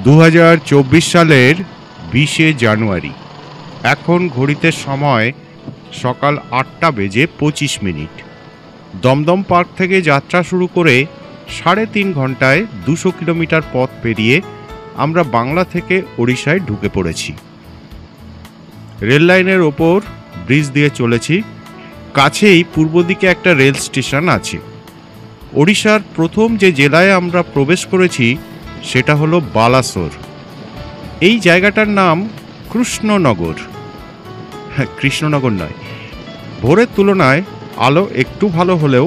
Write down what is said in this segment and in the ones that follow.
2024 সালের 20শে জানুয়ারি। এখন ঘড়িতে সময় সকাল 8:25। দমদম পার্ক থেকে যাত্রা শুরু করে 3.5 ঘন্টায় 200 কিলোমিটার পথ পেরিয়ে আমরা বাংলা থেকে ওড়িশায় ঢুকে পড়েছি। রেল লাইনের ওপর ব্রিজ দিয়ে চলেছি। কাছেই পূর্ব দিকে একটা রেল স্টেশন আছে। ওড়িশার প্রথম যে জেলায় আমরা প্রবেশ করেছি সেটা হলো বালাসোর। এই জায়গাটার নাম কৃষ্ণনগর। হ্যাঁ, কৃষ্ণনগর নয়। ভোরের তুলনায় আলো একটু ভালো হলেও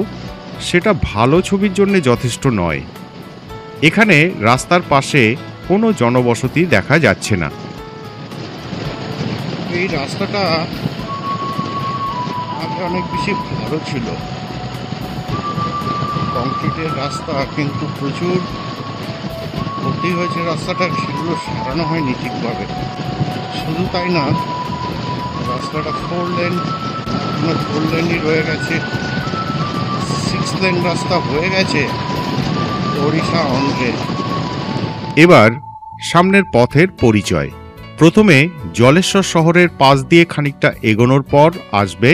সেটা ভালো ছবির জন্য যথেষ্ট নয়। এখানে রাস্তার পাশে কোনো জনবসতি দেখা যাচ্ছে না। এই রাস্তাটা আগে অনেক বেশি ভালো ছিল, কংক্রিটের রাস্তা, কিন্তু প্রচুর ক্ষতি হয়েছে রাস্তাটা, সেগুলো সারানো হয়নি ঠিকভাবে। শুধু তাই না, রাস্তাটা 4 লেনই রয়ে গেছে। 6 লেন রাস্তা হয়ে গেছে ওড়িশা অন্ধ্রে। এবার সামনের পথের পরিচয়। প্রথমে জলেশ্বর শহরের পাশ দিয়ে খানিকটা এগোনোর পর আসবে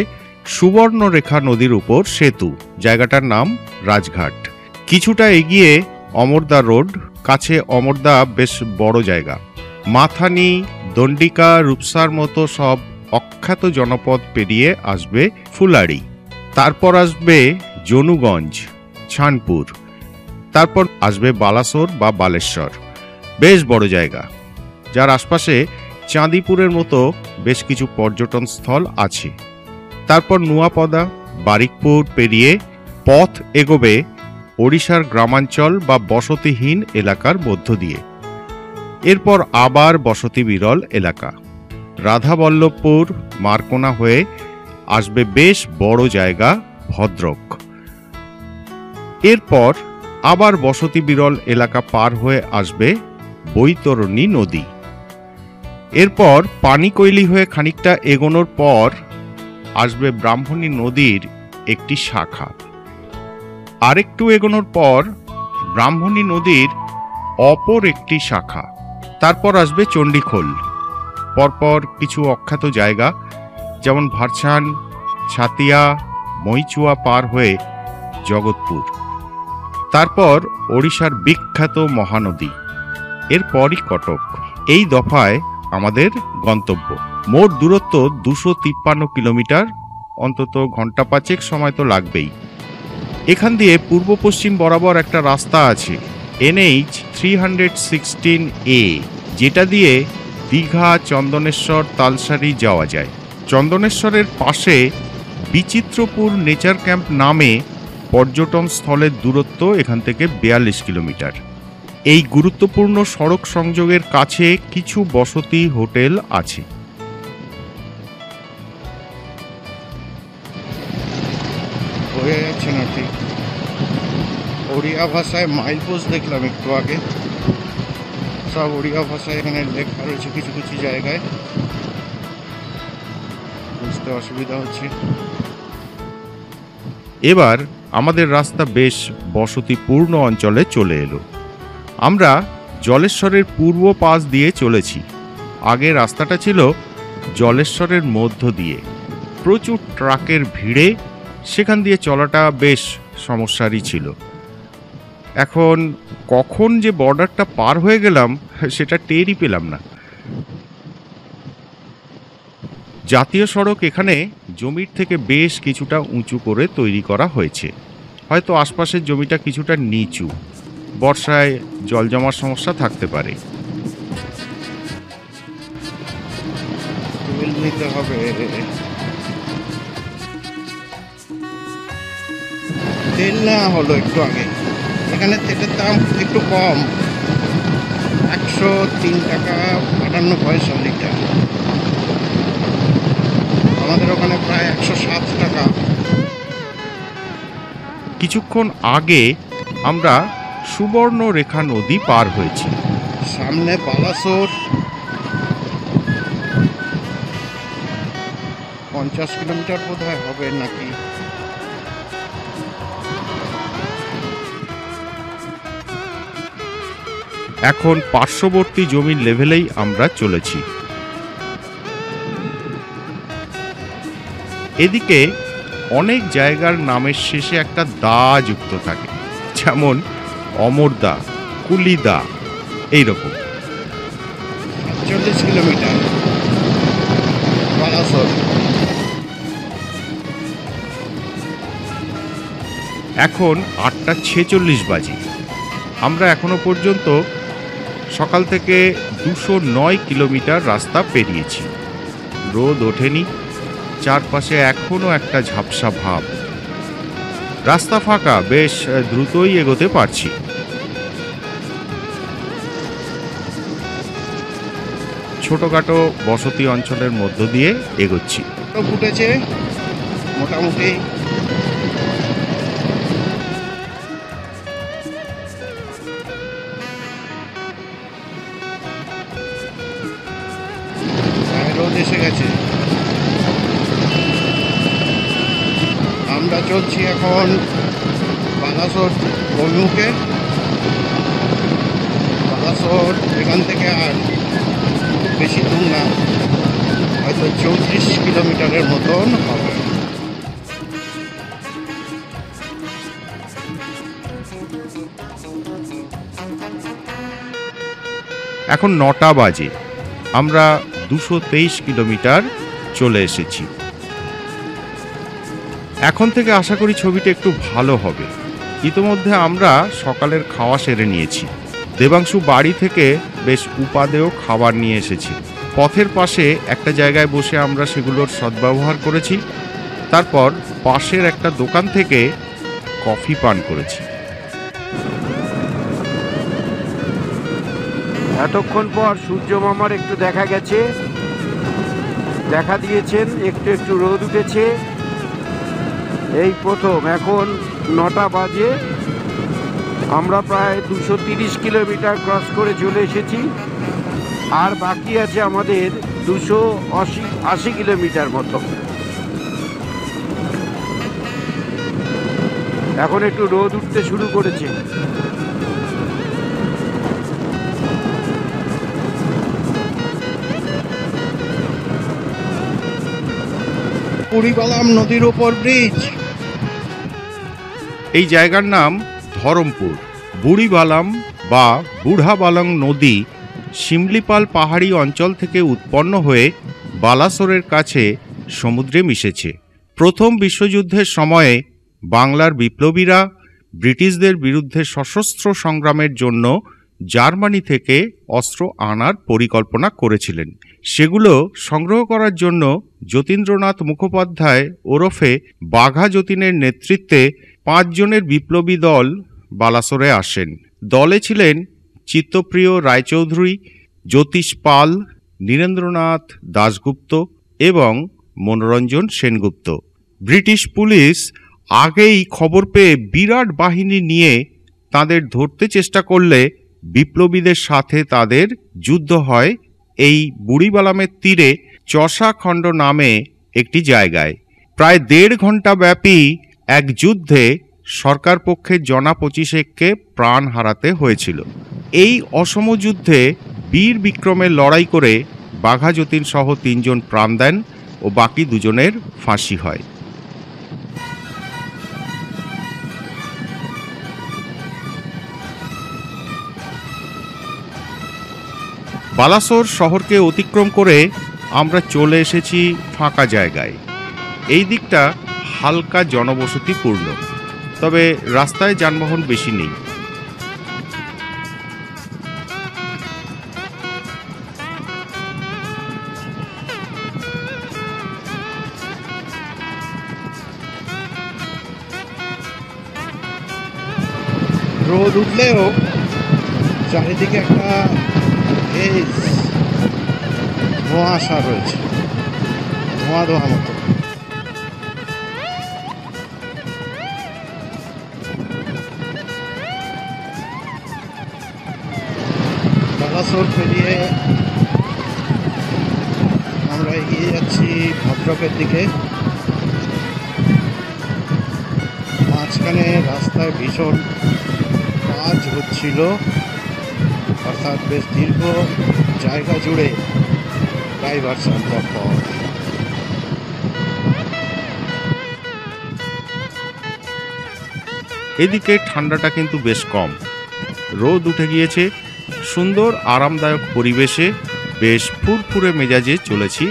সুবর্ণরেখা নদীর উপর সেতু, জায়গাটার নাম রাজঘাট। কিছুটা এগিয়ে অমরদা রোড, কাছে অমরদা বেশ বড় জায়গা। মাথানি, দণ্ডিকা, রূপসার মতো সব অখ্যাত জনপদ পেরিয়ে আসবে ফুলাড়ি। তারপর আসবে জনুগঞ্জ, ছানপুর। তারপর আসবে বালাসোর বা বালেশ্বর, বেশ বড় জায়গা, যার আশপাশে চাঁদিপুরের মতো বেশ কিছু পর্যটন স্থল আছে। তারপর নুয়াপদা, বারিকপুর পেরিয়ে পথ এগোবে ওড়িশার গ্রামাঞ্চল বা বসতিহীন এলাকার মধ্য দিয়ে। এরপর আবার বসতি বিরল এলাকা, রাধাবল্লভপুর, মারকোনা হয়ে আসবে বেশ বড় জায়গা ভদ্রক। এরপর আবার বসতি বিরল এলাকা পার হয়ে আসবে বৈতরণী নদী। এরপর পানিকৈলি হয়ে খানিকটা এগোনোর পর আসবে ব্রাহ্মণী নদীর একটি শাখা। আরেকটু এগোনোর পর ব্রাহ্মণী নদীর অপর একটি শাখা। তারপর আসবে চণ্ডীখোল। পরপর কিছু অখ্যাত জায়গা, যেমন ভারছান, ছাতিয়া, মইচুয়া পার হয়ে জগৎপুর। তারপর ওড়িশার বিখ্যাত মহানদী, এরপরই কটক। এই দফায় আমাদের গন্তব্য। মোট দূরত্ব 253 কিলোমিটার, অন্তত ঘন্টা 5 সময় তো লাগবেই। এখান দিয়ে পূর্ব পশ্চিম বরাবর একটা রাস্তা আছে, NH 316A, যেটা দিয়ে দীঘা, চন্দনেশ্বর, তালসারি যাওয়া যায়। চন্দনেশ্বরের পাশে বিচিত্রপুর নেচার ক্যাম্প নামে পর্যটন স্থলের দূরত্ব এখান থেকে 42 কিলোমিটার। এই গুরুত্বপূর্ণ সড়ক সংযোগের কাছে কিছু বসতি হোটেল আছে। হয়ে যাচ্ছে না ঠিক। ওড়িয়া ভাষায় মাইল পোস্ট দেখলাম একটু আগে, সব ওড়িয়া ভাষায় এখানে লেখা রয়েছে কিছু কিছু জায়গায়, বুঝতে অসুবিধা হচ্ছে। এবার আমাদের রাস্তা বেশ বসতিপূর্ণ অঞ্চলে চলে এলো। আমরা জলেশ্বরের পূর্ব পাশ দিয়ে চলেছি। আগে রাস্তাটা ছিল জলেশ্বরের মধ্য দিয়ে, প্রচুর ট্রাকের ভিড়ে সেখান দিয়ে চলাটা বেশ সমস্যারই ছিল। এখন কখন যে বর্ডারটা পার হয়ে গেলাম সেটা টেরই পেলাম না। জাতীয় সড়ক এখানে জমির থেকে বেশ কিছুটা উঁচু করে তৈরি করা হয়েছে। হয়তো আশপাশের জমিটা কিছুটা নিচু, বর্ষায় জল জমার সমস্যা থাকতে পারে। তেল নিতে হবে। তেল নেওয়া হলো একটু আগে। এখানে তেলের দাম একটু কম, 103 টাকা 58 পয়সা লিটার। আমাদের ওখানে প্রায় 107 টাকা। কিছুক্ষণ আগে আমরা সুবর্ণরেখা নদী পার হয়েছি। সামনে বালাসোর, 50 কিলোমিটার বোধহয় হবে নাকি। এখন পার্শ্ববর্তী জমির লেভেলেই আমরা চলেছি। এদিকে অনেক জায়গার নামের শেষে একটা দা যুক্ত থাকে, যেমন অমরদা, কুলিদা, এইরকম। ৪৭ কিলোমিটার বালাসোর। এখন ৮টা ৪৬ বাজে। আমরা এখনো পর্যন্ত সকাল থেকে ২০৯ কিলোমিটার রাস্তা পেরিয়েছি। রোদ ওঠেনি, চারপাশে এখনো একটা ঝাপসা ভাব। রাস্তা ফাঁকা, বেশ দ্রুতই এগোতে পারছি। ছোটখাটো বসতি অঞ্চলের মধ্য দিয়ে এগোচ্ছি। ফুটেছে মোটামুটি। রোদ এসে গেছে। আমরা চলছি এখন বালাসোর অভিমুখে। বালাসোর এখান থেকে আর খুব বেশি দূর না, হয়তো ৩৪ কিলোমিটারের মতন হবে। এখন ৯টা বাজে। আমরা ২২৩ কিলোমিটার চলে এসেছি। এখন থেকে আশা করি ছবিটা একটু ভালো হবে। ইতোমধ্যে আমরা সকালের খাওয়া সেরে নিয়েছি। দেবাংশু বাড়ি থেকে বেশ উপাদেয় খাবার নিয়ে এসেছি। পথের পাশে একটা জায়গায় বসে আমরা সেগুলোর সদ্ব্যবহার করেছি। তারপর পাশের একটা দোকান থেকে কফি পান করেছি। এতক্ষণ পর সূর্য মামার একটু দেখা গেছে, দেখা দিয়েছেন, একটু একটু রোদ উঠেছে। এই প্রথম, এখন ৯টা বাজে। আমরা প্রায় ২৩০ কিলোমিটার ক্রস করে চলে এসেছি। আর বাকি আছে আমাদের ২৮০ কিলোমিটার মতো। এখন একটু রোদ উঠতে শুরু করেছে। বুড়িবালাম নদীর উপর ব্রিজ। এই জায়গার নাম ধরমপুর। বুড়িবালাম বা বুড়াবালং নদী শিমলিপাল পাহাড়ি অঞ্চল থেকে উৎপন্ন হয়ে বালাসোরের কাছে সমুদ্রে মিশেছে। প্রথম বিশ্বযুদ্ধের সময়ে বাংলার বিপ্লবীরা ব্রিটিশদের বিরুদ্ধে সশস্ত্র সংগ্রামের জন্য জার্মানি থেকে অস্ত্র আনার পরিকল্পনা করেছিলেন। সেগুলো সংগ্রহ করার জন্য যতীন্দ্রনাথ মুখোপাধ্যায় ওরফে বাঘা যতীনের নেতৃত্বে ৫ জনের বিপ্লবী দল বালাসোরে আসেন। দলে ছিলেন চিত্তপ্রিয় রায়চৌধুরী, জ্যোতিষ পাল, নীরেন্দ্রনাথ দাশগুপ্ত এবং মনোরঞ্জন সেনগুপ্ত। ব্রিটিশ পুলিশ আগেই খবর পেয়ে বিরাট বাহিনী নিয়ে তাদের ধরতে চেষ্টা করলে বিপ্লবীদের সাথে তাদের যুদ্ধ হয় এই বুড়িবালামের তীরে চষাখণ্ড নামে একটি জায়গায়। প্রায় ১.৫ ঘন্টা ব্যাপী এক যুদ্ধে সরকার পক্ষের জনা ২৫-কে প্রাণ হারাতে হয়েছিল। এই অসম যুদ্ধে বীর বিক্রমের লড়াই করে বাঘা যতীন সহ ৩ জন প্রাণ দেন ও বাকি ২ জনের ফাঁসি হয়। বালাসোর শহরকে অতিক্রম করে আমরা চলে এসেছি ফাঁকা জায়গায়। এই দিকটা হালকা জনবসতিপূর্ণ, তবে রাস্তায় যানবাহন বেশি নেই। রোদ উঠলেও চারিদিকে একটা ধোঁয়াশা রয়েছে, ধোঁয়া ধোঁয়া মতো। বালাসোর পেরিয়ে আমরা এগিয়ে যাচ্ছি ভদ্রকের দিকে। মাঝখানে রাস্তায় ভীষণ কাজ হচ্ছিল, অর্থাৎ বেশ দীর্ঘ জায়গা জুড়ে ডাইভারশন পর। এদিকে ঠান্ডাটা কিন্তু বেশ কম, রোদ উঠে গিয়েছে। সুন্দর আরামদায়ক পরিবেশে বেশ ফুরফুরে মেজাজে চলেছি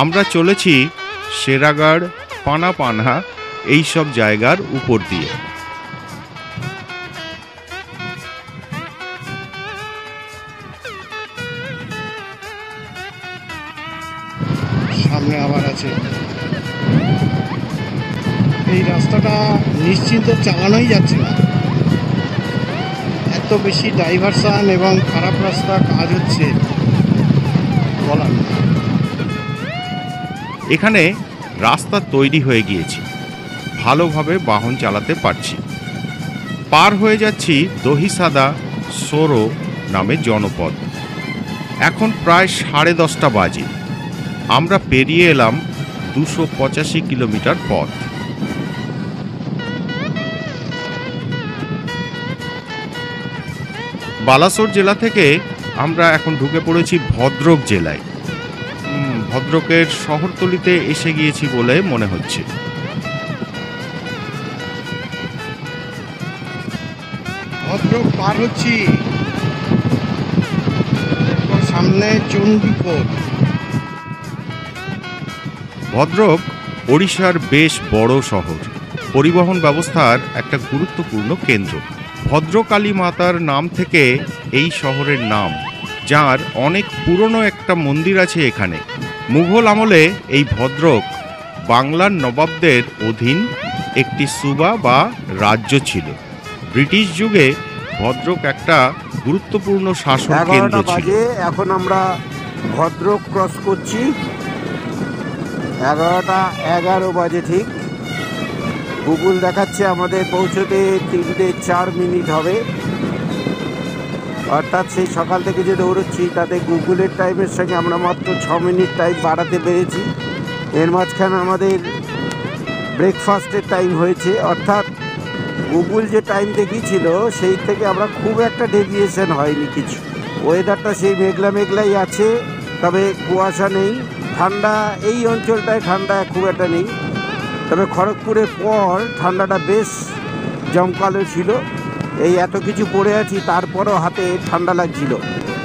আমরা চলেছি শেরাগড়, পানাপানা এইসব জায়গার উপর দিয়ে। সামনে আবার আছে। এই রাস্তাটা নিশ্চিন্ত চালানোই যাচ্ছে না, এত বেশি ডাইভারশন এবং খারাপ রাস্তা কাজ হচ্ছে বলার না। এখানে রাস্তা তৈরি হয়ে গিয়েছে, ভালোভাবে বাহন চালাতে পারছি। পার হয়ে যাচ্ছি দহিসাদা সোরো নামে জনপদ। এখন প্রায় 10:30 বাজে। আমরা পেরিয়ে এলাম 285 কিলোমিটার পথ। বালাসোর জেলা থেকে আমরা এখন ঢুকে পড়েছি ভদ্রক জেলায়। ভদ্রকের শহরতলিতে এসে গিয়েছি বলে মনে হচ্ছে। ভদ্রক পার হচ্ছি, সামনে চণ্ডীপুর। ভদ্রক ওড়িশার বেশ বড় শহর, পরিবহন ব্যবস্থার একটা গুরুত্বপূর্ণ কেন্দ্র। ভদ্রকালী মাতার নাম থেকে এই শহরের নাম, যার অনেক পুরনো একটা মন্দির আছে এখানে। মুঘল আমলে এই ভদ্রক বাংলার নবাবদের অধীন একটি সুবা বা রাজ্য ছিল। ব্রিটিশ যুগে ভদ্রক একটা গুরুত্বপূর্ণ শাসন কেন্দ্র ছিল। এখন আমরা ভদ্রক ক্রস করছি, 11:11 বাজে ঠিক। গুগল দেখাচ্ছে আমাদের পৌঁছতে 3:04 হবে, অর্থাৎ সেই সকাল থেকে যে দৌড়চ্ছি তাতে গুগলের টাইমের সঙ্গে আমরা মাত্র 6 মিনিট টাইম বাড়াতে পেরেছি। এর মাঝখানে আমাদের ব্রেকফাস্টের টাইম হয়েছে, অর্থাৎ গুগল যে টাইম দেখিয়েছিল সেই থেকে আমরা খুব একটা ডেভিয়েশন হয়নি কিছু। ওয়েদারটা সেই মেঘলা মেঘলাই আছে, তবে কুয়াশা নেই। ঠান্ডা এই অঞ্চলটায় ঠান্ডা খুব একটা নেই, তবে খড়গপুরের পর ঠান্ডাটা বেশ জমকালো ছিল। এই এত কিছু পরে আছি তারপরও হাতে ঠান্ডা লাগছিল,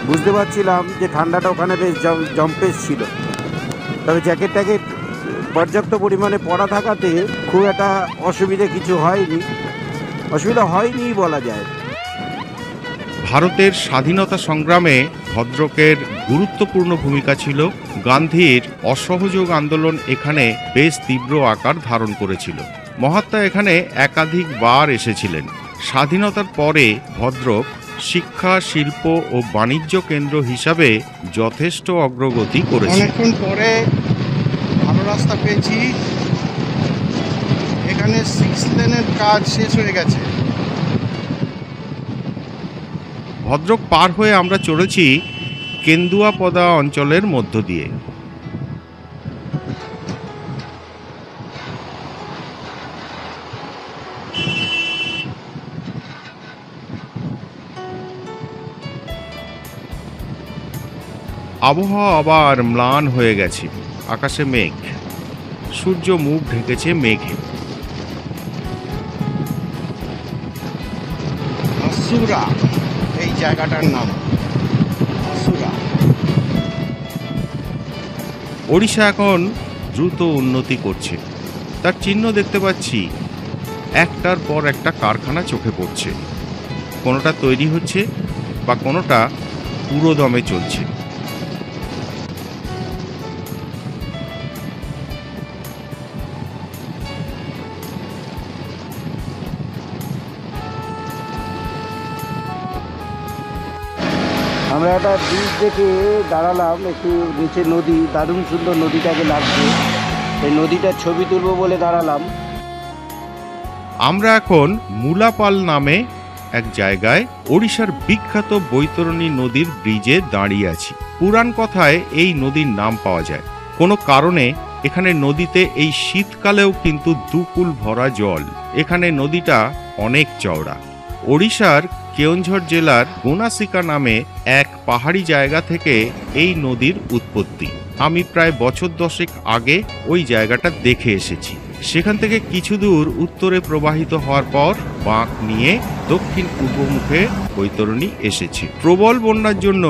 বুঝতে পারছিলাম যে ঠান্ডাটা ওখানে বেশ জম্পেশ ছিল। তবে জ্যাকেট ট্যাকেট পর্যাপ্ত পরিমাণে পরা থাকাতে খুব একটা অসুবিধা হয়নি বলা যায়। ভারতের স্বাধীনতা সংগ্রামে ভদ্রকের গুরুত্বপূর্ণ ভূমিকা ছিল। গান্ধীর অসহযোগ আন্দোলন এখানে বেশ তীব্র আকার ধারণ করেছিল। মহাত্মা এখানে একাধিকবার এসেছিলেন। স্বাধীনতার পরে ভদ্রক শিক্ষা, শিল্প ও বাণিজ্য কেন্দ্র হিসাবে যথেষ্ট অগ্রগতি করেছে। অনেকক্ষণ পরে ভালো রাস্তা পেয়েছি। এখানে 6 লেনের কাজ শেষ হয়ে গেছে। ভদ্রক পার হয়ে আমরা চলেছি কেন্দুয়াপদা অঞ্চলের মধ্য দিয়ে। আবহাওয়া আবার ম্লান হয়ে গেছে, আকাশে মেঘ, সূর্য মুখ ঢেকেছে মেঘে। আসুরা এই জায়গাটার নাম, আসুরা। ওড়িশা এখন দ্রুত উন্নতি করছে, তার চিহ্ন দেখতে পাচ্ছি। একটার পর একটা কারখানা চোখে পড়ছে, কোনোটা তৈরি হচ্ছে বা কোনোটা পুরো দমে চলছে। আমরা একটা ব্রিজ দেখে দাঁড়ালাম, একটু নিচে নদী, দারুণ সুন্দর নদীটাকে লাগছে। এই নদীটার ছবি তুলবো বলে দাঁড়ালাম। আমরা এখন মুলাপাল নামে এক জায়গায় ওড়িশার বিখ্যাত বৈতরণী নদীর ব্রিজে দাঁড়িয়ে আছি। পুরাণ কথায় এই নদীর নাম পাওয়া যায়। কোনো কারণে এখানে নদীতে এই শীতকালেও কিন্তু দুকুল ভরা জল। এখানে নদীটা অনেক চওড়া। ওড়িশার কেওনঝর জেলার গোনাসিকা নামে এক পাহাড়ি জায়গা থেকে এই নদীর উৎপত্তি। আমি প্রায় বছর 10 আগে ওই জায়গাটা দেখে এসেছি। সেখান থেকে কিছু দূর উত্তরে প্রবাহিত হওয়ার পর বাঁক নিয়ে দক্ষিণ পূর্ব মুখে বৈতরণী এসেছে। প্রবল বন্যার জন্য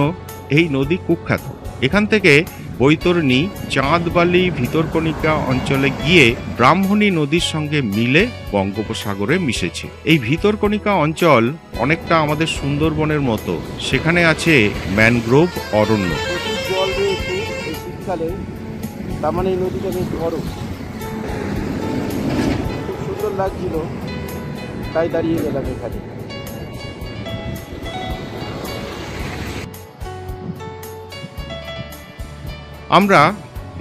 এই নদী কুখ্যাত। এখান থেকে বৈতরণী চাঁদবালি ভিতরকণিকা অঞ্চলে গিয়ে ব্রাহ্মণী নদীর সঙ্গে মিলে বঙ্গোপসাগরে মিশেছে। এই ভিতরকণিকা অঞ্চল অনেকটা আমাদের সুন্দরবনের মতো। সেখানে আছে ম্যানগ্রোভ অরণ্য। জল রয়েছে এই শীতকালে, তার মানে এই নদীটা বেশ বড়, খুব সুন্দর লাগছিল, তাই দাঁড়িয়ে গেলাম এখানে। আমরা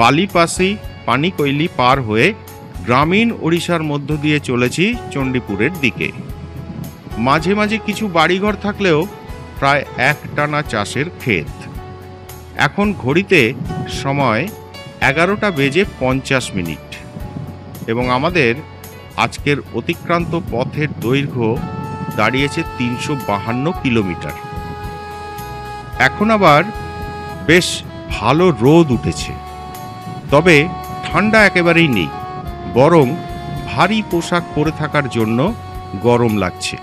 বালিপাসি পানিকৈলি পার হয়ে গ্রামীণ ওড়িশার মধ্য দিয়ে চলেছি চণ্ডীপুরের দিকে। মাঝে মাঝে কিছু বাড়িঘর থাকলেও প্রায় একটানা চাষের ক্ষেত। এখন ঘড়িতে সময় 11:50 এবং আমাদের আজকের অতিক্রান্ত পথের দৈর্ঘ্য দাঁড়িয়েছে 352 কিলোমিটার। এখন আবার বেশ ভালো রোদ উঠেছে, তবে ঠান্ডা একেবারেই নেই, বরং ভারী পোশাক পরে থাকার জন্য গরম লাগছে।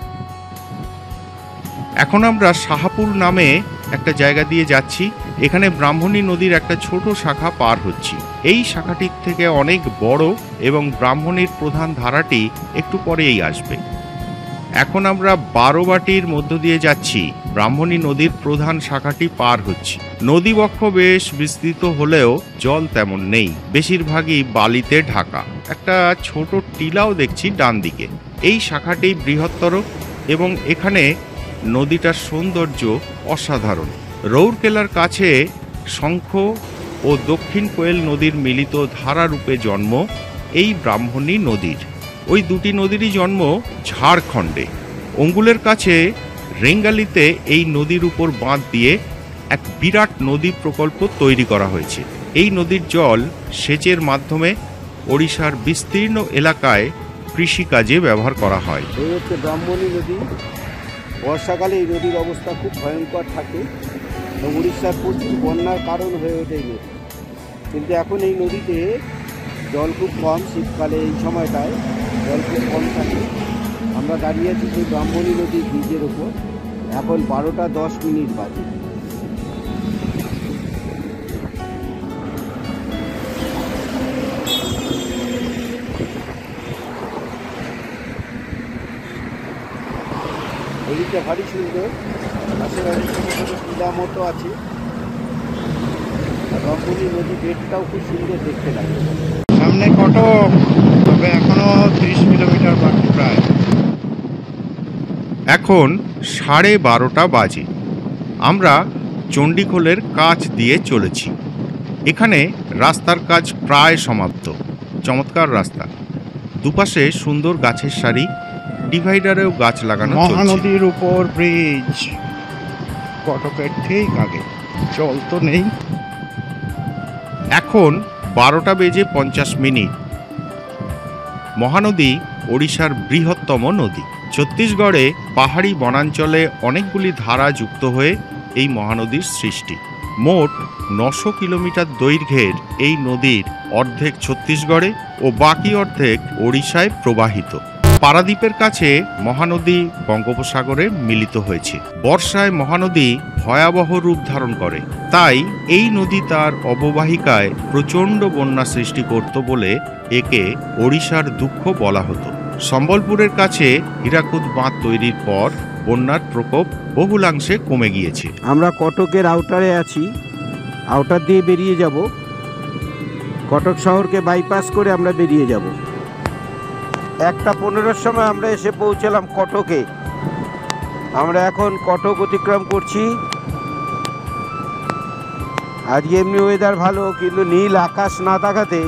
এখন আমরা শাহাপুর নামে একটা জায়গা দিয়ে যাচ্ছি। এখানে ব্রাহ্মণী নদীর একটা ছোট শাখা পার হচ্ছি। এই শাখাটির থেকে অনেক বড় এবং ব্রাহ্মণীর প্রধান ধারাটি একটু পরেই আসবে। এখন আমরা বারোবাটির মধ্য দিয়ে যাচ্ছি। ব্রাহ্মণী নদীর প্রধান শাখাটি পার হচ্ছি। নদীবক্ষ বেশ বিস্তৃত হলেও জল তেমন নেই, বেশিরভাগই বালিতে ঢাকা। একটা ছোট টিলাও দেখছি ডান দিকে। এই শাখাটি বৃহত্তর এবং এখানে নদীটার সৌন্দর্য অসাধারণ। রৌরকেলার কাছে শঙ্খ ও দক্ষিণ কোয়েল নদীর মিলিত ধারারূপে জন্ম এই ব্রাহ্মণী নদীর। ওই দুটি নদীরই জন্ম ঝাড়খণ্ডে। অঙ্গুলের কাছে রেঙ্গালিতে এই নদীর উপর বাঁধ দিয়ে এক বিরাট নদী প্রকল্প তৈরি করা হয়েছে। এই নদীর জল সেচের মাধ্যমে ওড়িশার বিস্তীর্ণ এলাকায় কৃষিকাজে ব্যবহার করা হয়। এই হচ্ছে ব্রাহ্মণী নদী। বর্ষাকালে এই নদীর অবস্থা খুব ভয়ঙ্কর থাকে এবং উড়িষ্যার প্রচুর বন্যার কারণ হয়ে ওঠে এই নদী। কিন্তু এখন এই নদীতে জল খুব কম, শীতকালে এই সময়টায় জল খুব কম থাকে। আমরা দাঁড়িয়ে আছি সেই ব্রাহ্মণী নদীর ব্রিজের ওপর। এখন 12:10 বাজে। নদীটা ভারী সুন্দর, আশেপাশে ছোটো ছোটো টিলা মতো আছে। আর ব্রাহ্মণী নদী বেডটাও খুব সুন্দর দেখতে লাগে। সামনে কটক, তবে এখনো 30 কিলোমিটার বাকি প্রায়। এখন 12:30 বাজে। আমরা চণ্ডীখোলের কাছ দিয়ে চলেছি। এখানে রাস্তার কাজ প্রায় সমাপ্ত। চমৎকার রাস্তা, দুপাশে সুন্দর গাছের সারি, ডিভাইডারেও গাছ লাগানো চলছে। মহানদীর উপর ব্রিজ, কটকের ঠিক আগে। জল তো নেই। এখন 12:50। মহানদী ওড়িশার বৃহত্তম নদী। ছত্তিশগড়ে পাহাড়ি বনাঞ্চলে অনেকগুলি ধারা যুক্ত হয়ে এই মহানদীর সৃষ্টি। মোট 900 কিলোমিটার দৈর্ঘ্যের এই নদীর অর্ধেক ছত্তিশগড়ে ও বাকি অর্ধেক ওড়িশায় প্রবাহিত। পারাদ্বীপের কাছে মহানদী বঙ্গোপসাগরে মিলিত হয়েছে। বর্ষায় মহানদী ভয়াবহ রূপ ধারণ করে, তাই এই নদী তার অববাহিকায় প্রচণ্ড বন্যা সৃষ্টি করত বলে একে ওড়িশার দুঃখ বলা হতো। সম্বলপুরের কাছে হীরাকুদ বাঁধ তৈরির পর বন্যার প্রকোপ বহুলাংশে কমে গিয়েছে। আমরা কটকের আউটারে আছি, আউটার দিয়ে বেরিয়ে যাব। কটক শহরকে বাইপাস করে আমরা বেরিয়ে যাব। 1:15 সময় আমরা এসে পৌঁছলাম কটকে। আমরা এখন কটক অতিক্রম করছি। আজকে এমনি ওয়েদার ভালো, কিন্তু নীল আকাশ না থাকাতে,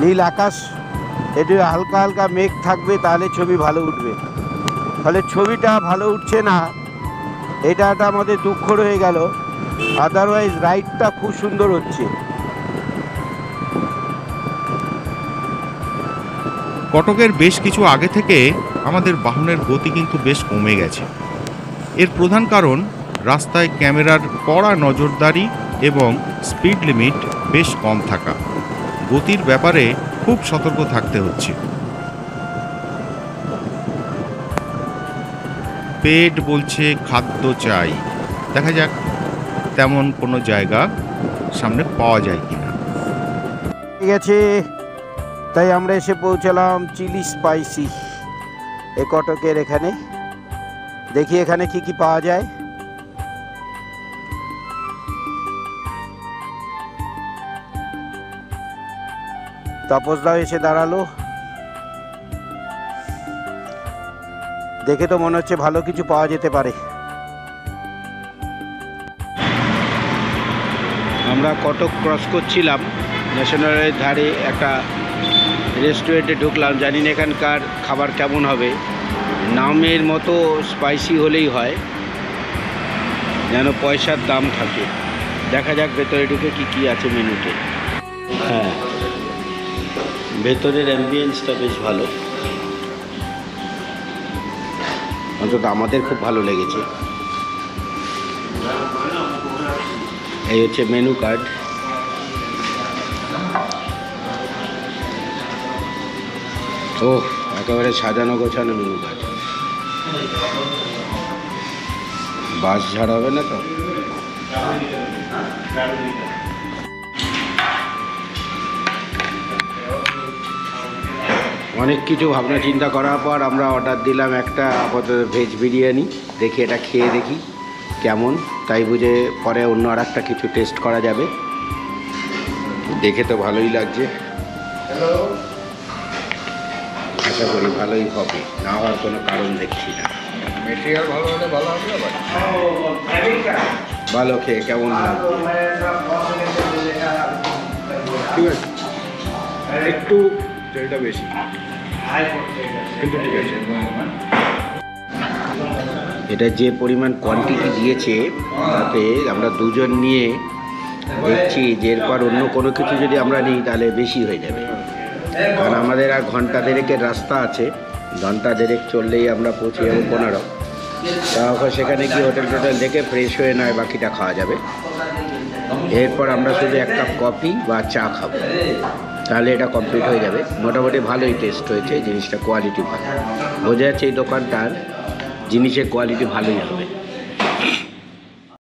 নীল আকাশ একটু হালকা হালকা মেঘ থাকবে, তাহলে ছবি ভালো উঠবে। ফলে ছবিটা ভালো উঠছে না, এটা একটা আমাদের দুঃখ রয়ে গেল। আদারওয়াইজ রাইডটা খুব সুন্দর হচ্ছে। কটকের বেশ কিছু আগে থেকে আমাদের বাহনের গতি কিন্তু বেশ কমে গেছে। এর প্রধান কারণ রাস্তায় ক্যামেরার কড়া নজরদারি এবং স্পিড লিমিট বেশ কম থাকা। গতির ব্যাপারে খুব সতর্ক থাকতে হচ্ছে। পেট বলছে খাদ্য চাই, দেখা যাক তেমন কোনো জায়গা সামনে পাওয়া যায় কিনা। ঠিক আছে, তাই আমরা এসে পৌঁছালাম চিলি স্পাইসি এ কটকের এখানে। দেখি এখানে কি কি পাওয়া যায়। তাপসদাও এসে দাঁড়ালো। দেখে তো মনে হচ্ছে ভালো কিছু পাওয়া যেতে পারে। আমরা কটক ক্রস করছিলাম, ন্যাশনালের ধারে একটা রেস্টুরেন্টে ঢুকলাম। জানি না এখানকার খাবার কেমন হবে, নামের মতো স্পাইসি হলেই হয়, যেন পয়সার দাম থাকে। দেখা যাক ভেতরে ঢুকে কি কি আছে মেনুতে। হ্যাঁ, ভেতরের অ্যাম্বিয়েন্সটা বেশ ভালো, অন্তত আমাদের খুব ভালো লেগেছে। এই হচ্ছে মেনু কার্ড। ও একেবারে সাজানো গোছানো মেনু কার্ড। বাস ঝাড় হবে না তো? অনেক কিছু ভাবনা চিন্তা করার পর আমরা অর্ডার দিলাম একটা আপাতত ভেজ বিরিয়ানি। দেখি এটা খেয়ে দেখি কেমন, তাই বুঝে পরে অন্য আর একটা কিছু টেস্ট করা যাবে। দেখে তো ভালোই লাগছে, আশা করি ভালোই হবে, না হওয়ার কোনো কারণ দেখছি না। মেটেরিয়াল ভালো হলে ভালো হবে। ভালো খেয়ে কেমন লাগবে? ঠিক আছে, একটু তেলটা বেশি, কিন্তু ঠিক আছে। এটা যে পরিমাণ কোয়ান্টিটি দিয়েছে তাতে আমরা দুজন নিয়ে দেখছি যে এরপর অন্য কোনো কিছু যদি আমরা নিই তাহলে বেশি হয়ে যাবে। কারণ আমাদের আর ঘন্টা দেড়েকের রাস্তা আছে, ঘন্টা দেড়েক চললেই আমরা পৌঁছে যাবো 15। তারপর সেখানে গিয়ে হোটেল টোটেল দেখে ফ্রেশ হয়ে নয় বাকিটা খাওয়া যাবে। এরপর আমরা শুধু এক কাপ কফি বা চা খাবো, তাহলে এটা কমপ্লিট হয়ে যাবে। মোটামুটি ভালোই টেস্ট হয়েছে, জিনিসটা কোয়ালিটি ভালো, বোঝা যাচ্ছে এই দোকানটার জিনিসের কোয়ালিটি ভালোই হবে।